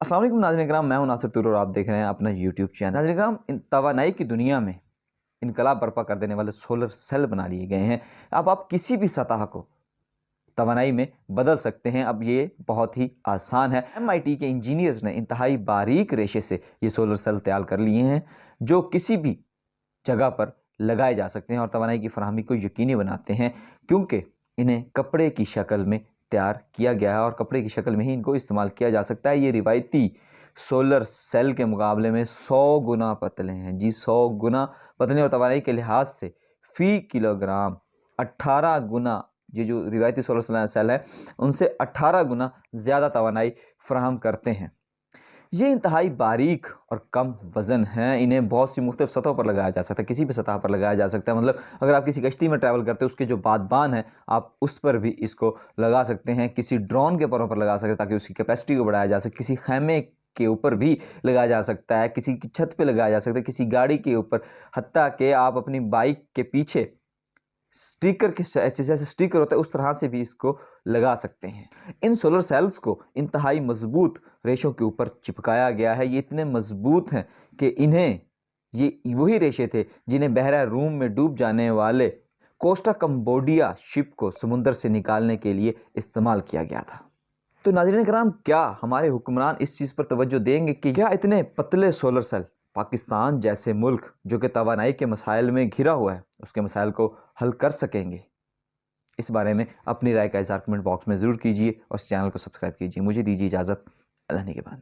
अस्सलाम वालेकुम नाज़रीन किराम, मैं हूं नासिर तूर और आप देख रहे हैं अपना यूट्यूब चैनल। नाज़रीन किराम, तवानाई की दुनिया में इनकलाब बर्पा कर देने वाले सोलर सेल बना लिए गए हैं। अब आप किसी भी सतह को तवानाई में बदल सकते हैं। अब ये बहुत ही आसान है। MIT के इंजीनियर्स ने इंतहाई बारीक रेशे से ये सोलर सेल तैयार कर लिए हैं जो किसी भी जगह पर लगाए जा सकते हैं और तवानाई की फराहमी को यकीनी बनाते हैं, क्योंकि इन्हें कपड़े की शक्ल में तैयार किया गया है और कपड़े की शक्ल में ही इनको इस्तेमाल किया जा सकता है। ये रिवायती सोलर सेल के मुकाबले में 100 गुना पतले हैं जी, 100 गुना पतले, और तवानाई के लिहाज से फ़ी किलोग्राम 18 गुना, ये जो रिवायती सोलर सेल है उनसे 18 गुना ज़्यादा तवानाई फराहम करते हैं। ये इंतहाई बारीक और कम वज़न हैं। इन्हें बहुत सी मुख्तलिफ सतहों पर लगाया जा सकता है, किसी भी सतह पर लगाया जा सकता है। मतलब अगर आप किसी कश्ती में ट्रैवल करते हो, उसके जो बादबान है आप उस पर भी इसको लगा सकते हैं। किसी ड्रोन के परों पर लगा सकते हैं ताकि उसकी कैपेसिटी को बढ़ाया जा सके। किसी खैमे के ऊपर भी लगाया जा सकता है, किसी की छत पे लगाया जा सकता है, किसी गाड़ी के ऊपर, हत्ता कि आप अपनी बाइक के पीछे स्टिकर के जैसे स्टिकर होता है उस तरह से भी इसको लगा सकते हैं। इन सोलर सेल्स को इंतहाई मजबूत रेशों के ऊपर चिपकाया गया है। ये इतने मजबूत हैं कि इन्हें, ये वही रेशे थे जिन्हें बहरा रूम में डूब जाने वाले कोस्टा कंबोडिया शिप को समुंदर से निकालने के लिए इस्तेमाल किया गया था। तो नाज़रीन कराम, क्या हमारे हुक्मरान इस चीज़ पर तवज्जो देंगे कि क्या इतने पतले सोलर सेल पाकिस्तान जैसे मुल्क जो कि तवानाई के मसाइल में घिरा हुआ है उसके मसाइल को हल कर सकेंगे? इस बारे में अपनी राय का इज़हार कमेंट बॉक्स में ज़रूर कीजिए और इस चैनल को सब्सक्राइब कीजिए। मुझे दीजिए इजाज़त। अल्लाह निगहबान।